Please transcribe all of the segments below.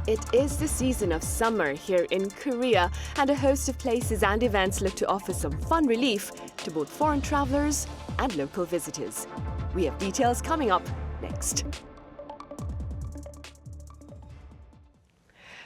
It is the season of summer here in Korea, and a host of places and events look to offer some fun relief to both foreign travelers and local visitors. We have details coming up next.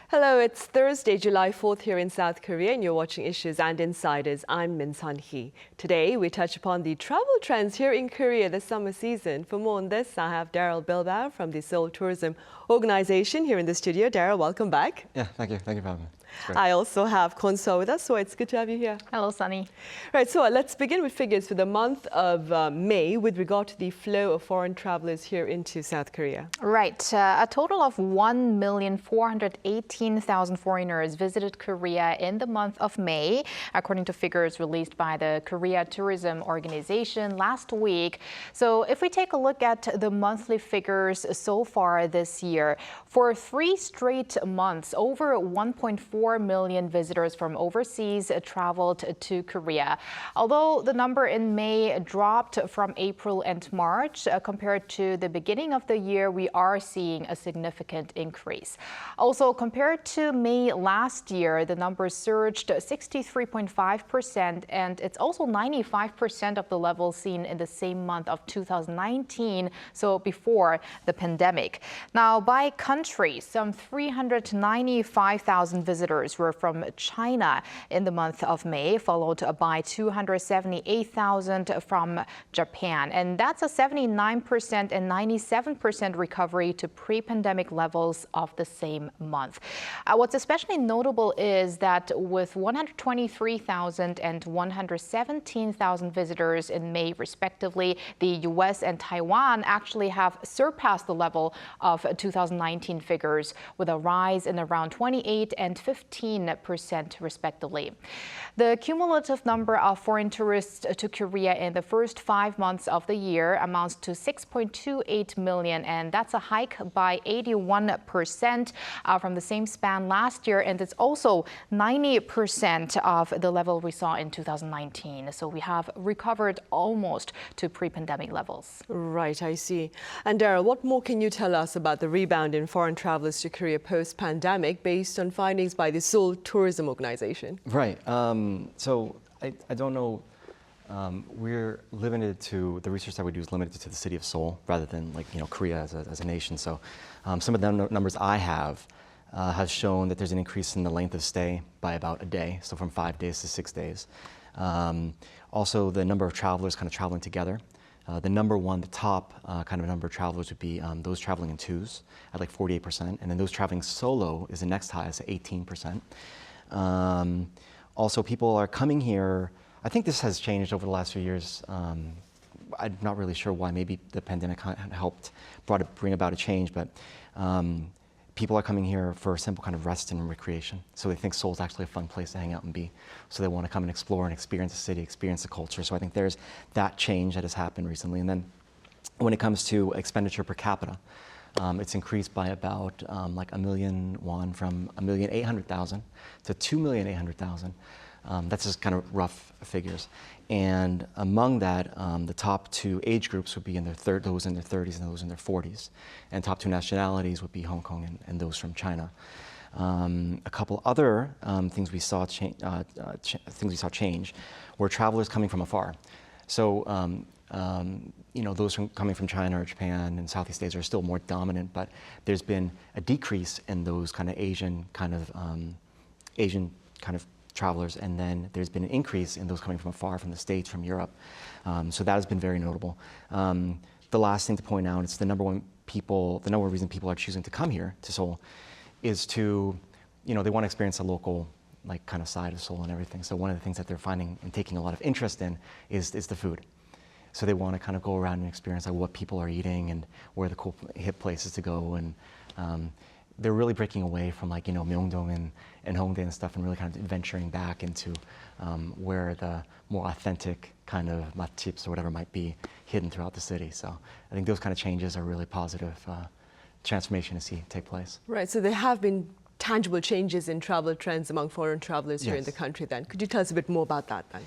Hello, it's Thursday, July 4th here in South Korea, and you're watching Issues and Insiders. I'm Min Sunhee. Today, we touch upon the travel trends here in Korea this summer season. For more on this, I have Darryl Bilbao from the Seoul Tourism Organization here in the studio. Darryl, welcome back. Yeah, thank you. Thank you for having me. I also have Kwon Soa with us, so it's good to have you here. Hello, Sunny. Right, so let's begin with figures for the month of May with regard to the flow of foreign travelers here into South Korea. Right, a total of 1,418,000 foreigners visited Korea in the month of May, according to figures released by the Korea Tourism Organization last week. So if we take a look at the monthly figures so far this year, for 3 straight months, over 1.4 million visitors from overseas traveled to Korea. Although the number in May dropped from April and March, compared to the beginning of the year, we are seeing a significant increase. Also, compared to May last year, the number surged 63.5%, and it's also 95% of the level seen in the same month of 2019, so before the pandemic. Now, by country, some 395,000 visitors were from China in the month of May, followed by 278,000 from Japan. And that's a 79% and 97% recovery to pre-pandemic levels of the same month. What's especially notable is that with 123,000 and 117,000 visitors in May, respectively, the U.S. and Taiwan actually have surpassed the level of 2019 figures, with a rise in around 28 and 15%, respectively. The cumulative number of foreign tourists to Korea in the first 5 months of the year amounts to 6.28 million, and that's a hike by 81% from the same span last year, and it's also 90% of the level we saw in 2019. So we have recovered almost to pre-pandemic levels. Right, I see. And Darryl, what more can you tell us about the rebound in foreign travelers to Korea post-pandemic based on findings by the Seoul Tourism Organization? Right. So I don't know. We're limited to the research that we do is limited to the city of Seoul rather than Korea as a nation. So some of the numbers I have shown that there's an increase in the length of stay by about a day, so from 5 days to 6 days. Also, the number of travelers kind of traveling together. The top kind of number of travelers would be those traveling in twos at like 48%, and then those traveling solo is the next highest at 18%. Also, people are coming here. I think this has changed over the last few years. I'm not really sure why. Maybe the pandemic helped bring about a change, but people are coming here for a simple kind of rest and recreation. So they think Seoul's actually a fun place to hang out and be. So they want to come and explore and experience the city, experience the culture. So I think there's that change that has happened recently. And then when it comes to expenditure per capita, it's increased by about like 1 million won, from 1,800,000 to 2,800,000. That's just kind of rough figures. And among that, the top 2 age groups would be those in their 30s and those in their 40s. And top 2 nationalities would be Hong Kong and those from China. A couple other things we saw change were travelers coming from afar. So those coming from China or Japan and Southeast Asia are still more dominant, but there's been a decrease in those kind of Asian kind of travelers, and then there's been an increase in those coming from afar, from the States, from Europe. So that has been very notable. The last thing to point out is the number one reason people are choosing to come here to Seoul is to, they want to experience a local kind of side of Seoul and everything. So one of the things that they're finding and taking a lot of interest in is the food. So they want to kind of go around and experience what people are eating and where the cool hip places to go. And they're really breaking away from Myeongdong and Hongdae and stuff, and really kind of venturing back into where the more authentic kind of matchips or whatever might be hidden throughout the city. So I think those kind of changes are really positive transformation to see take place. Right, so there have been tangible changes in travel trends among foreign travelers here in the country then. Could you tell us a bit more about that then?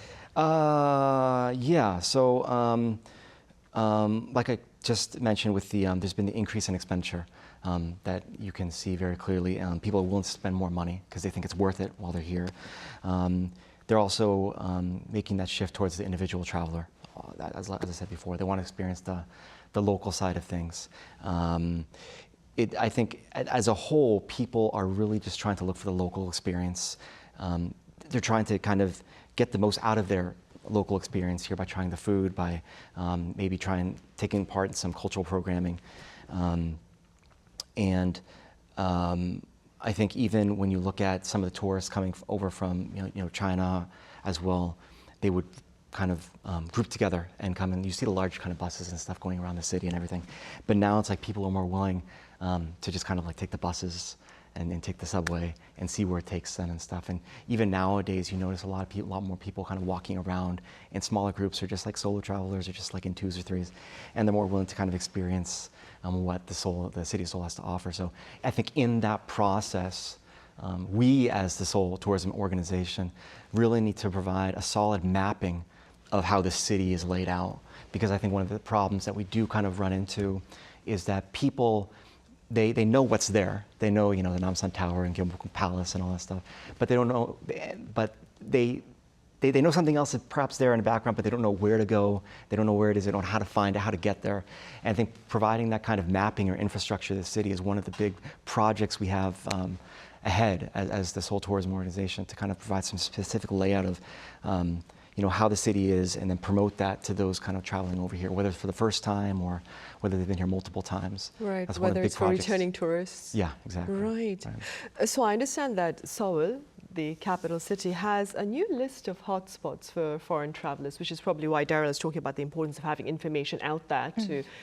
Yeah, so like I just mentioned with the, there's been the increase in expenditure. that you can see very clearly. People are willing to spend more money because they think it's worth it while they're here. They're also making that shift towards the individual traveler. As I said before, they want to experience the local side of things. I think as a whole, people are really just trying to look for the local experience. They're trying to kind of get the most out of their local experience here by trying the food, by maybe taking part in some cultural programming. I think even when you look at some of the tourists coming over from China as well, they would kind of group together and come, and you see the large kind of buses and stuff going around the city and everything. But now it's like people are more willing to just kind of like take the buses and take the subway and see where it takes them and stuff. And even nowadays, you notice a lot more people kind of walking around in smaller groups, or just like solo travelers, or just like in 2s or 3s, and they're more willing to kind of experience what the city of Seoul has to offer. So I think in that process, we as the Seoul Tourism Organization really need to provide a solid mapping of how the city is laid out, because I think one of the problems that we do kind of run into is that people, they know what's there. They know, the Namsan Tower and Gyeongbokgung Palace and all that stuff, but they don't know, but they know something else is perhaps there in the background, but they don't know where to go. They don't know where it is. They don't know how to find it, how to get there. And I think providing that kind of mapping or infrastructure of the city is one of the big projects we have ahead as the Seoul Tourism Organization, to kind of provide some specific layout of how the city is, and then promote that to those kind of traveling over here, whether it's for the first time or whether they've been here multiple times. Right, That's whether it's for returning tourists. Yeah, exactly. Right. So I understand that Seoul, the capital city, has a new list of hotspots for foreign travelers, which is probably why Darryl is talking about the importance of having information out there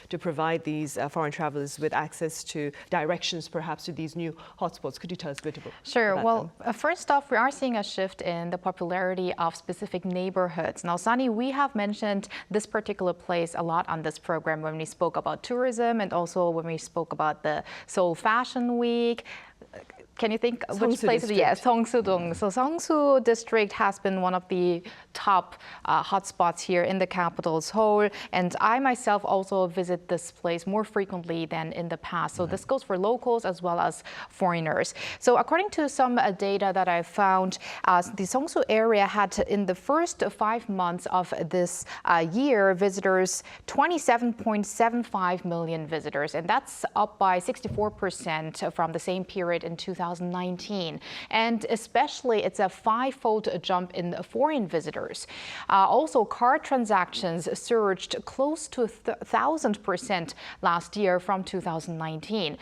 to provide these foreign travelers with access to directions, perhaps, to these new hotspots. Could you tell us a bit about Sure. about them? First off, we are seeing a shift in the popularity of specific neighborhoods. Now, Sunny, we have mentioned this particular place a lot on this program when we spoke about tourism, and also when we spoke about the Seoul Fashion Week. Can you think which place? Yes, Seongsu-dong. So Seongsu district has been one of the top hotspots here in the capital, Seoul. And I myself also visit this place more frequently than in the past. So this goes for locals as well as foreigners. So according to some data that I found, the Seongsu area had, in the first 5 months of this year, visitors, 27.75 million visitors. And that's up by 64% from the same period in 2019. And especially, it's a 5-fold jump in foreign visitors. Also, card transactions surged close to 1,000% last year from 2019.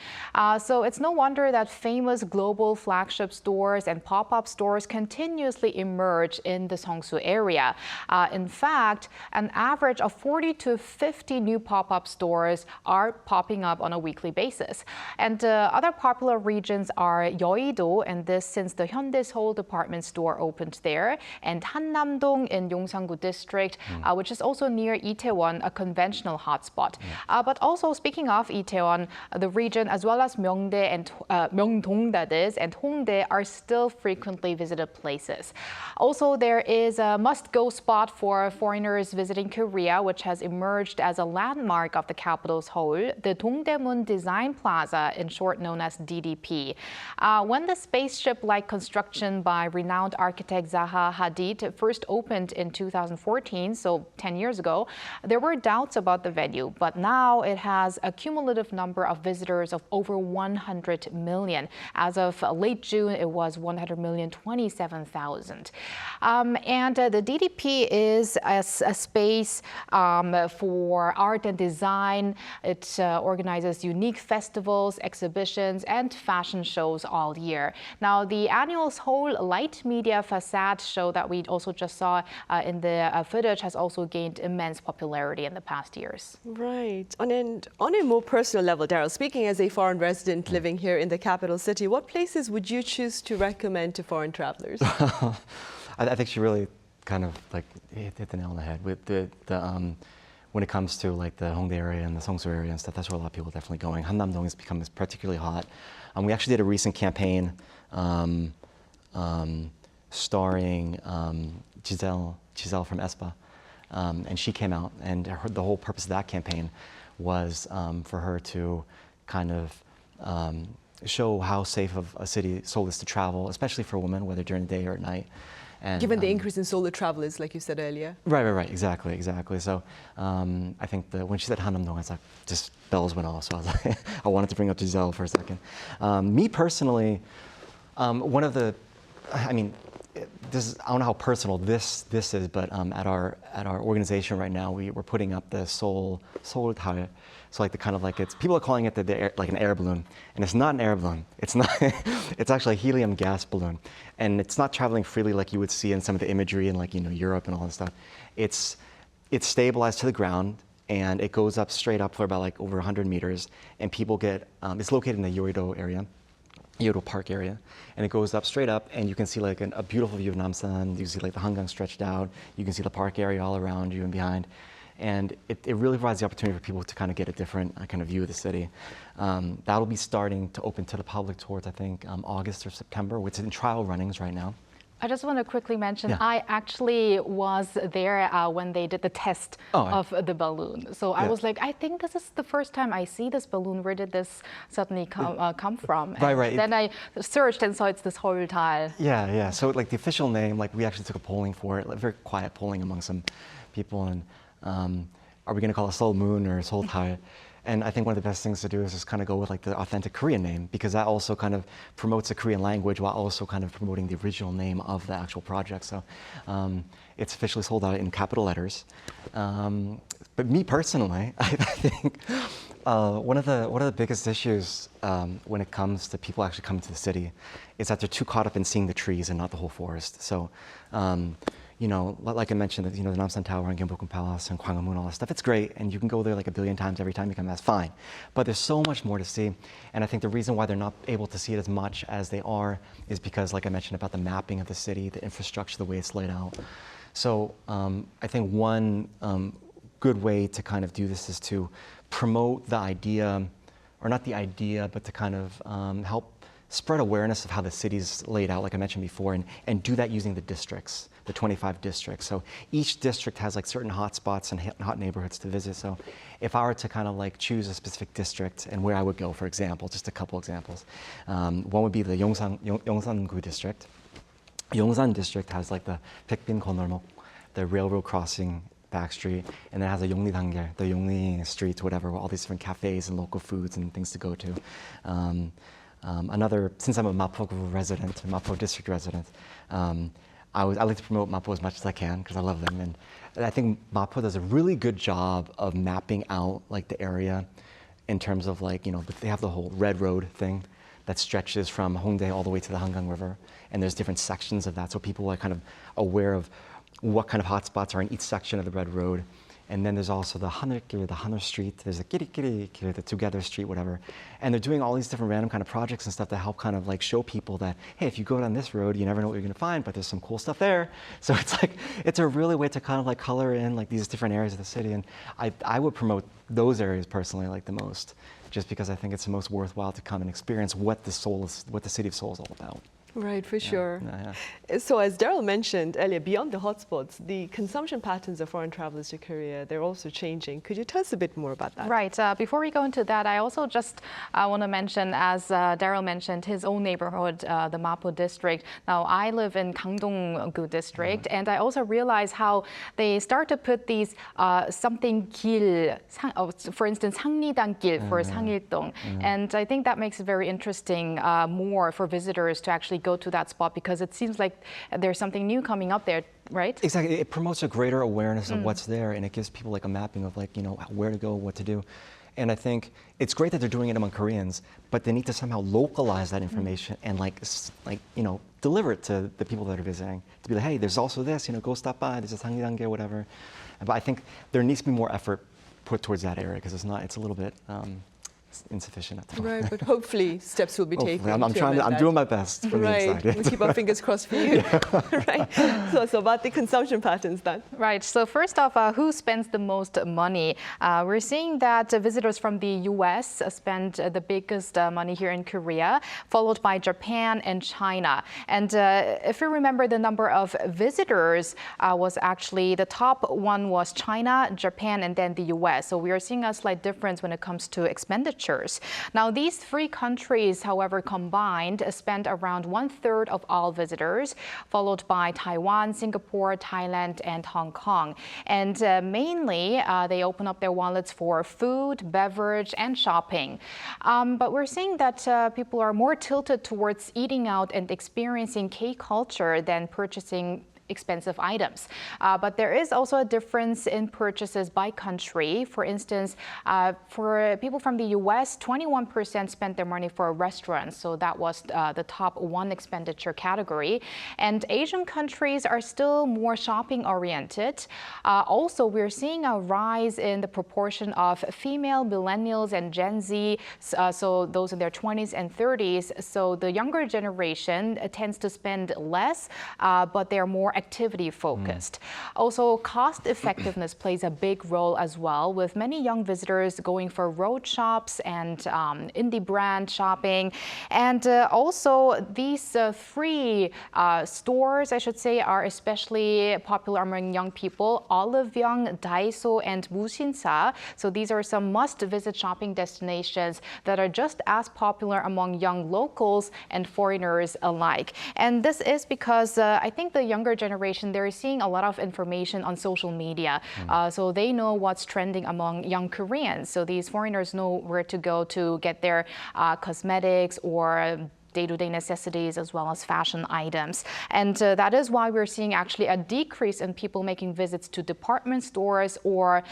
So it's no wonder that famous global flagship stores and pop-up stores continuously emerge in the Seongsu area. In fact, an average of 40 to 50 new pop-up stores are popping up on a weekly basis. And other popular regions are Yeouido, and this since the Hyundai Seoul department store opened there, and Hannam-dong in Yongsan-gu district, which is also near Itaewon, a conventional hotspot. But also, speaking of Itaewon, the region, as well as Myeongdae and Myeongdong, that is, and Hongdae are still frequently visited places. Also, there is a must-go spot for foreigners visiting Korea, which has emerged as a landmark of the capital Seoul, the Dongdaemun Design Plaza, in short known as DDP. When the spaceship-like construction by renowned architect Zaha Hadid first opened in 2014, so 10 years ago, there were doubts about the venue, but now it has a cumulative number of visitors of over 100 million. As of late June, it was 100,027,000. And the DDP is a space for art and design. It organizes unique festivals, exhibitions, and fashion shows all year. Now, the annual Seoul Light Media Facade show that we also just saw in the footage has also gained immense popularity in the past years. Right. On a more personal level, Darryl, speaking as a foreign resident living here in the capital city, what places would you choose to recommend to foreign travelers? I think she really kind of like hit the nail on the head with when it comes to like the Hongdae area and the Seongsu area and stuff. That's where a lot of people are definitely going. Hannam-dong has become particularly hot. We actually did a recent campaign starring Giselle from ESPA, and she came out, and the whole purpose of that campaign was for her to kind of show how safe of a city Seoul is to travel, especially for women, whether during the day or at night. And, Given the increase in solo travelers, like you said earlier. Right, exactly. So I think when she said Hanamdong, it's like just bells went off. So I was like, I wanted to bring up Giselle for a second. Me personally, one of the, I mean, this is, I don't know how personal this is, but at our organization right now, we're putting up the Seoul Tourism. So like the kind of like people are calling it like an air balloon, and it's not an air balloon. It's not. It's actually a helium gas balloon, and it's not traveling freely like you would see in some of the imagery in like Europe and all that stuff. It's stabilized to the ground, and it goes up straight up for about like over 100 meters, and people get. It's located in the Yeouido area. Yeouido Park area, and it goes up straight up, and you can see like a beautiful view of Namsan. You can see like the Hangang stretched out. You can see the park area all around you and behind, and it really provides the opportunity for people to kind of get a different kind of view of the city. That'll be starting to open to the public towards I think August or September, which is in trial runnings right now. I just want to quickly mention, Yeah. I actually was there when they did the test of the balloon. So I was like, I think this is the first time I see this balloon. Where did this suddenly come from? And Right. then I searched and saw it's this whole tile. Yeah. So like the official name, like we actually took a polling for it, like very quiet polling among some people, and are we going to call it Seoul Moon or Seoul Tile? And I think one of the best things to do is just kind of go with like the authentic Korean name, because that also kind of promotes the Korean language while also kind of promoting the original name of the actual project. So it's officially sold out in capital letters. But me personally, I think one of the biggest issues when it comes to people actually coming to the city is that they're too caught up in seeing the trees and not the whole forest. So like I mentioned, the Namsan Tower and Gyeongbokgung Palace and Gwanghwamun, all that stuff, it's great, and you can go there like a billion times every time you come, that's fine. But there's so much more to see, and I think the reason why they're not able to see it as much as they are is because, like I mentioned, about the mapping of the city, the infrastructure, the way it's laid out. So I think one good way to kind of do this is to promote the idea, or not the idea, but to kind of help spread awareness of how the city's laid out, like I mentioned before, and do that using the districts, the 25 districts. So each district has like certain hotspots and hot neighborhoods to visit. So if I were to kind of like choose a specific district and where I would go, for example, just a couple examples, one would be the Yongsan-gu district. Yongsan district has like the Baekbin Konolmok, the railroad crossing back street, and then it has a Yongni Dangye, the Yongni streets, whatever, all these different cafes and local foods and things to go to. Another, since I'm a Mapo resident, Mapo district resident, I like to promote Mapo as much as I can because I love them, and I think Mapo does a really good job of mapping out like the area in terms of like, but they have the whole Red Road thing that stretches from Hongdae all the way to the Hangang River, and there's different sections of that, so people are kind of aware of what kind of hotspots are in each section of the Red Road. And then there's also the Hanergil, the Haner Street, there's the Kirikiri, the Together Street, whatever. And they're doing all these different random kind of projects and stuff to help kind of like show people that, hey, if you go down this road, you never know what you're gonna find, but there's some cool stuff there. So it's like, it's a really way to kind of like color in like these different areas of the city. And I would promote those areas personally like the most, just because I think it's the most worthwhile to come and experience what the city of Seoul is all about. Right, for sure. Yeah. So as Darryl mentioned earlier, beyond the hotspots, the consumption patterns of foreign travelers to Korea, they're also changing. Could you tell us a bit more about that? Right. Before we go into that, I also just want to mention, as Darryl mentioned, his own neighborhood, the Mapo district. Now, I live in Gangdong-gu district, and I also realize how they start to put these something gil, for instance, Sangnidang gil for Sangildong. And I think that makes it very interesting more for visitors to actually go to that spot, because it seems like there's something new coming up there, right? Exactly. It promotes a greater awareness of what's there, and it gives people like a mapping of like, where to go, what to do. And I think it's great that they're doing it among Koreans, but they need to somehow localize that information and deliver it to the people that are visiting. To be like, hey, there's also this, go stop by, there's a Sanggyeongdae or whatever. But I think there needs to be more effort put towards that area, because it's a little bit insufficient at the moment. Right, but hopefully steps will be taken. I'm doing my best from the inside. We'll keep our fingers crossed for you. Right. So about the consumption patterns then. Right. So first off, who spends the most money? We're seeing that visitors from the U.S. spend the biggest money here in Korea, followed by Japan and China. And if you remember, the number of visitors was actually, the top one was China, Japan, and then the U.S. So we are seeing a slight difference when it comes to expenditure expenditures. Now, these three countries, however, combined spend around 1/3 of all visitors, followed by Taiwan, Singapore, Thailand, and Hong Kong. And mainly, they open up their wallets for food, beverage, and shopping. But we're seeing that people are more tilted towards eating out and experiencing K-culture than purchasing expensive items. But there is also a difference in purchases by country. For instance, for people from the US, 21% spent their money for restaurants. So that was the top one expenditure category. And Asian countries are still more shopping oriented. Also, we're seeing a rise in the proportion of female millennials and Gen Z. So those in their 20s and 30s. So the younger generation tends to spend less, but they're more activity focused. Also, cost effectiveness plays a big role as well, with many young visitors going for road shops and indie brand shopping. And also, these free stores, I should say, are especially popular among young people. Oliveyoung, Daiso, and Musinsa. So these are some must-visit shopping destinations that are just as popular among young locals and foreigners alike. And this is because I think the younger generation, they're seeing a lot of information on social media. So they know what's trending among young Koreans. So these foreigners know where to go to get their cosmetics or day-to-day necessities as well as fashion items. And that is why we're seeing actually a decrease in people making visits to department stores or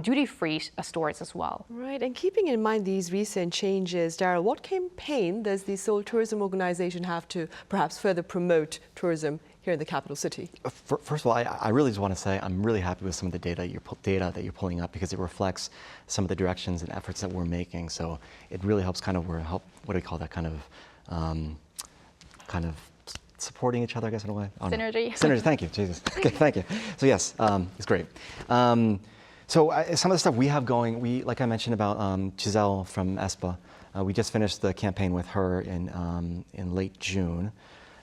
duty-free stores as well. Right, and keeping in mind these recent changes, Darryl, what campaign does the Seoul Tourism Organization have to perhaps further promote tourism here in the capital city? First of all, I really just want to say I'm really happy with some of the data that you're pulling up, because it reflects some of the directions and efforts that we're making. So it really helps what do we call that, kind of supporting each other, I guess, in a way. Synergy. Synergy, thank you, Jesus. Okay, thank you. So yes, it's great. Some of the stuff we have going, like I mentioned about Giselle from ESPA, we just finished the campaign with her in late June.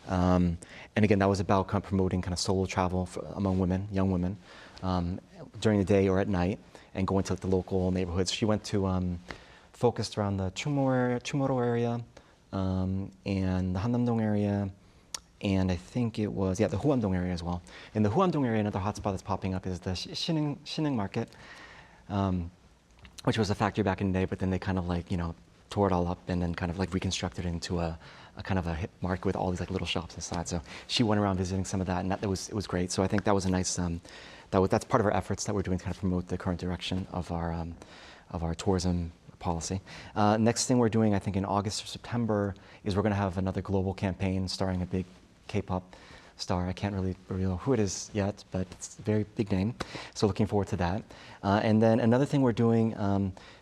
And again, that was about kind of promoting kind of solo travel among women, young women, during the day or at night, and going to the local neighborhoods. She went to, focused around the Chumoro area, and the Hannamdong area, and I think it was, the Hwandong area as well. In the Hwandong area, another hotspot that's popping up is the Shining Market, which was a factory back in the day, but then they kind of tore it all up and then kind of reconstructed it into a kind of a hip market with all these little shops inside. So she went around visiting some of that, and it was great. So I think that was a nice, that's part of our efforts that we're doing to kind of promote the current direction of our tourism policy. Next thing we're doing, I think in August or September, is we're going to have another global campaign starring a big K-pop star. I can't really know who it is yet, but it's a very big name. So looking forward to that. And then another thing we're doing,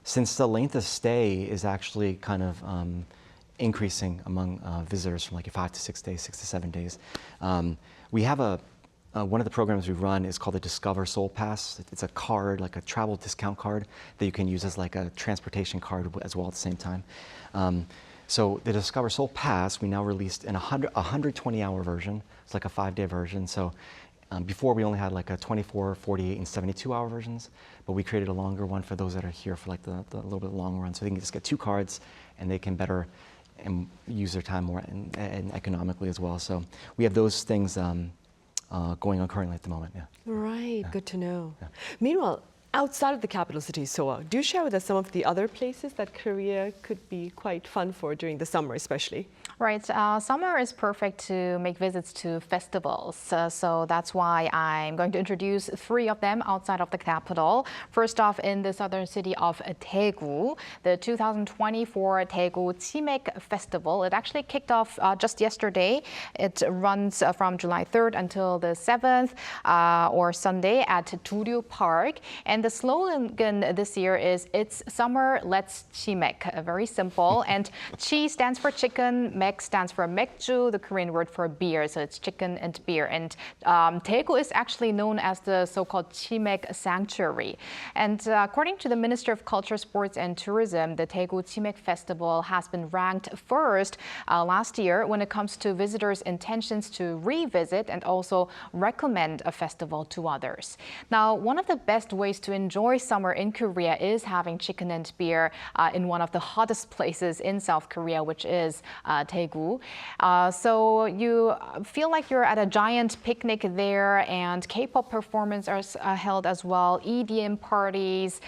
since the length of stay is actually kind of increasing among visitors from 5 to 6 days, 6 to 7 days, we have one of the programs we run is called the Discover Seoul Pass. It's a card, like a travel discount card that you can use as a transportation card as well at the same time. So the Discover Seoul Pass, we now released in a 120-hour version. It's like a 5-day version. So before we only had a 24, 48, and 72-hour versions, but we created a longer one for those that are here for the little bit long run. So they can just get 2 cards and they can better use their time more and economically as well. So we have those things going on currently at the moment. Yeah. Right, good to know. Yeah. Meanwhile, outside of the capital city, Soa, do share with us some of the other places that Korea could be quite fun for during the summer especially. Right. Summer is perfect to make visits to festivals. So that's why I'm going to introduce 3 of them outside of the capital. First off, in the southern city of Daegu, the 2024 Daegu Chimek Festival. It actually kicked off just yesterday. It runs from July 3rd until the 7th or Sunday at Duryu Park. And the slogan this year is "It's summer, let's chimek." Very simple. And chi stands for chicken, mek stands for mekju, the Korean word for beer. So it's chicken and beer. And Daegu is actually known as the so-called chimek sanctuary. And according to the Minister of Culture, Sports and Tourism, the Daegu Chimek Festival has been ranked first last year when it comes to visitors' intentions to revisit and also recommend a festival to others. Now, one of the best ways to enjoy summer in Korea is having chicken and beer in one of the hottest places in South Korea, which is Daegu. So you feel like you're at a giant picnic there, and K-pop performances are held as well, EDM parties.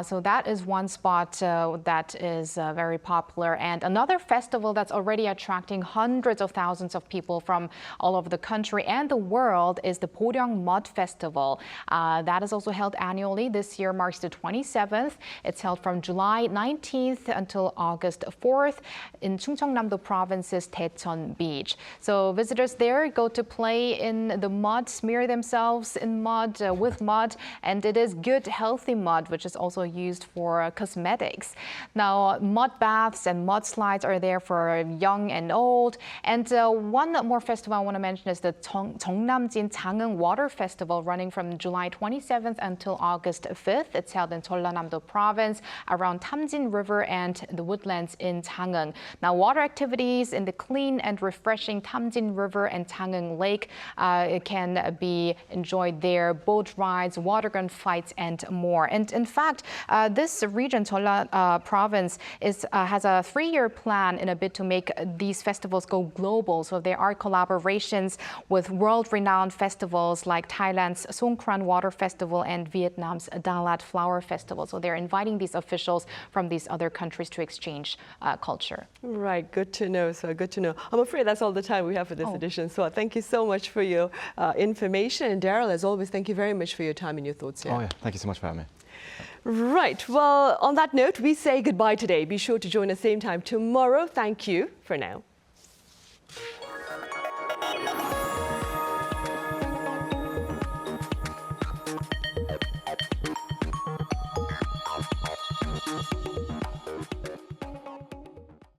So that is one spot that is very popular. And another festival that's already attracting hundreds of thousands of people from all over the country and the world is the Boryong Mud Festival. That is also held annually. This year marks the 27th. It's held from July 19th until August 4th in Chungcheongnam-do Province's Daecheon Beach. So visitors there go to play in the mud, smear themselves in mud, with mud, and it is good, healthy mud, which is also used for cosmetics. Now, mud baths and mud slides are there for young and old. And one more festival I want to mention is the Jeonnamjin Jangheung Water Festival, running from July 27th until August 5th. It's held in Jeollanam-do Province around Tamjin River and the woodlands in Jangheung. Now, water activities in the clean and refreshing Tamjin River and Jangheung Lake can be enjoyed there. Boat rides, water gun fights, and more. And in fact, this region, Jeollan Province, has a 3-year plan in a bid to make these festivals go global. So there are collaborations with world-renowned festivals like Thailand's Songkran Water Festival and Vietnam's Dalat Flower Festival. So they're inviting these officials from these other countries to exchange culture. Right, good to know. So good to know. I'm afraid that's all the time we have for this edition. So thank you so much for your information. And Darryl, as always, thank you very much for your time and your thoughts here. Oh, yeah. Thank you so much for having me. Right. Well, on that note, we say goodbye today. Be sure to join us same time tomorrow. Thank you for now.